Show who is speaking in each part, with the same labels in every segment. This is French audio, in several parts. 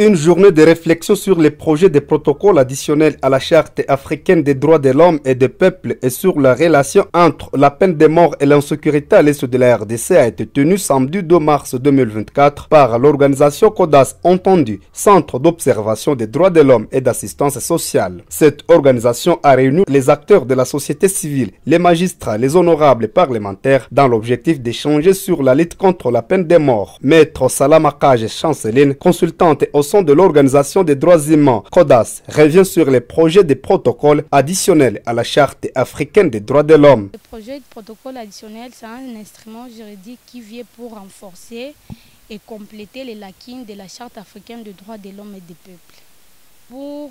Speaker 1: Une journée de réflexion sur les projets des protocoles additionnels à la Charte africaine des droits de l'homme et des peuples et sur la relation entre la peine de mort et l'insécurité à l'est de la RDC a été tenue samedi 2 mars 2024 par l'organisation CODAS Entendu, Centre d'observation des droits de l'homme et d'assistance sociale. Cette organisation a réuni les acteurs de la société civile, les magistrats, les honorables et parlementaires dans l'objectif d'échanger sur la lutte contre la peine de mort. Maître Salama Kage Chanceline, consultante au sein de l'Organisation des droits humains, CODAS, revient sur les projets de protocoles additionnels à la Charte africaine des droits de l'homme.
Speaker 2: Le projet de protocole additionnel, c'est un instrument juridique qui vient pour renforcer et compléter les lacunes de la Charte africaine des droits de l'homme et des peuples. Pour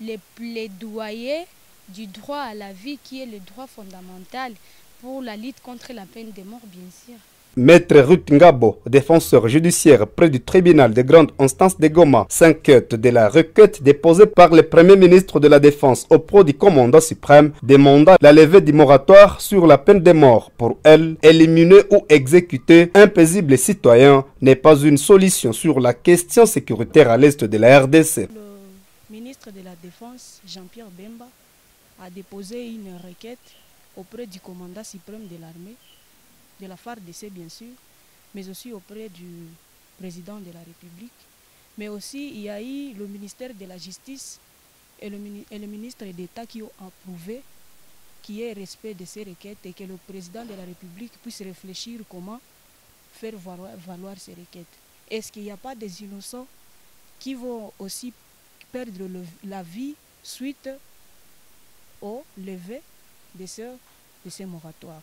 Speaker 2: les plaidoyers du droit à la vie qui est le droit fondamental pour la lutte contre la peine de mort, bien sûr.
Speaker 1: Maître Ruth Ngabo, défenseur judiciaire près du tribunal de grande instance de Goma, s'inquiète de la requête déposée par le Premier ministre de la Défense auprès du commandant suprême demandant la levée du moratoire sur la peine de mort. Pour elle, éliminer ou exécuter un paisible citoyen n'est pas une solution sur la question sécuritaire à l'est de la RDC.
Speaker 3: Le ministre de la Défense, Jean-Pierre Bemba, a déposé une requête auprès du commandant suprême de l'armée, de la FARDC bien sûr, mais aussi auprès du président de la République. Mais aussi, il y a eu le ministère de la Justice et le ministre d'État qui ont approuvé qu'il y ait respect de ces requêtes et que le président de la République puisse réfléchir comment faire valoir ces requêtes. Est-ce qu'il n'y a pas des innocents qui vont aussi perdre la vie suite au lever de ces moratoires?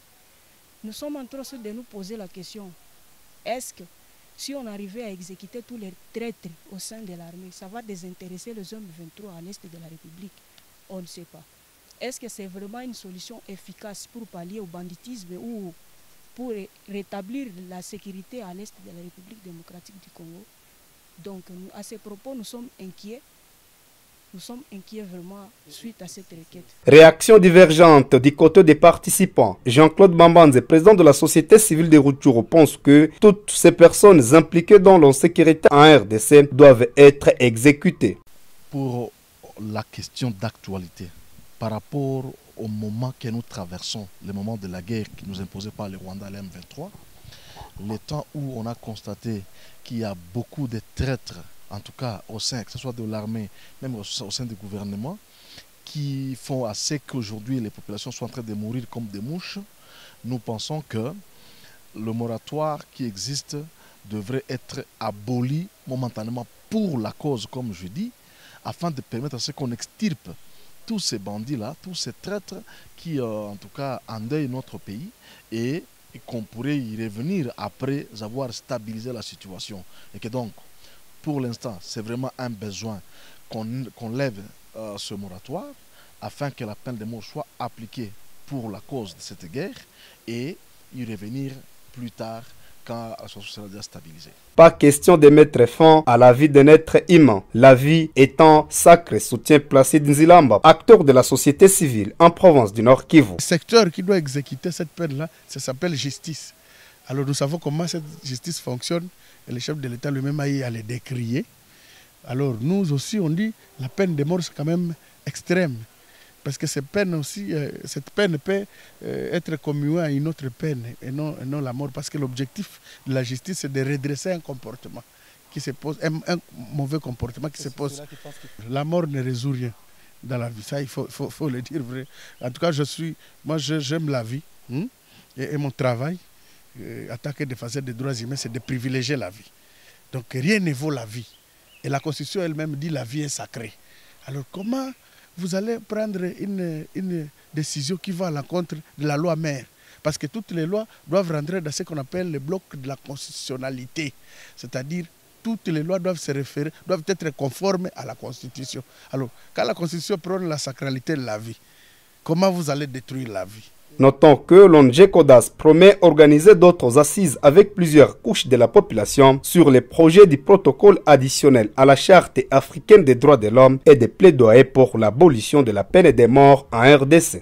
Speaker 3: Nous sommes en train de nous poser la question, est-ce que si on arrivait à exécuter tous les traîtres au sein de l'armée, ça va désintéresser les hommes 23 à l'est de la République? On ne sait pas. Est-ce que c'est vraiment une solution efficace pour pallier au banditisme ou pour rétablir la sécurité à l'est de la République démocratique du Congo? Donc à ces propos, nous sommes inquiets. Nous sommes inquiets vraiment suite à cette requête. Réaction divergente
Speaker 1: du côté des participants. Jean-Claude Bambanze, président de la société civile de Rutshuru, pense que toutes ces personnes impliquées dans l'insécurité en RDC doivent être exécutées.
Speaker 4: Pour la question d'actualité, par rapport au moment que nous traversons, le moment de la guerre qui nous est imposée par le Rwanda, l'M23, le temps où on a constaté qu'il y a beaucoup de traîtres, en tout cas au sein, que ce soit de l'armée, même au sein du gouvernement, qui font assez qu'aujourd'hui les populations sont en train de mourir comme des mouches, nous pensons que le moratoire qui existe devrait être aboli momentanément pour la cause, comme je dis, afin de permettre à ce qu'on extirpe tous ces bandits-là, tous ces traîtres qui, en tout cas, endeuillent notre pays et qu'on pourrait y revenir après avoir stabilisé la situation. Et que donc, pour l'instant, c'est vraiment un besoin qu'on lève ce moratoire afin que la peine de mort soit appliquée pour la cause de cette guerre et y revenir plus tard quand la situation sera déjà stabilisée.
Speaker 1: Pas question de mettre fin à la vie d'un être humain. La vie étant sacrée, soutient Placide Nzilamba, acteur de la société civile en province du Nord Kivu.
Speaker 5: Le secteur qui doit exécuter cette peine-là, ça s'appelle justice. Alors nous savons comment cette justice fonctionne et le chef de l'État lui-même a eu à les décrier. Alors nous aussi on dit la peine de mort c'est quand même extrême. Parce que cette peine aussi, cette peine peut être commuée à une autre peine et non la mort. Parce que l'objectif de la justice c'est de redresser un comportement qui se pose, un mauvais comportement qui se pose. La mort ne résout rien dans la vie, ça il faut le dire vrai. En tout cas j'aime la vie et mon travail. Attaquer des facettes des droits humains, c'est de privilégier la vie. Donc rien ne vaut la vie. Et la Constitution elle-même dit la vie est sacrée. Alors comment vous allez prendre une décision qui va à l'encontre de la loi mère? Parce que toutes les lois doivent rentrer dans ce qu'on appelle le bloc de la constitutionnalité. C'est-à-dire toutes les lois doivent être conformes à la Constitution. Alors quand la Constitution prône la sacralité de la vie, comment vous allez détruire la vie?
Speaker 1: Notons que l'ONG CODAS promet organiser d'autres assises avec plusieurs couches de la population sur les projets du protocole additionnel à la Charte africaine des droits de l'homme et des plaidoyers pour l'abolition de la peine de mort en RDC.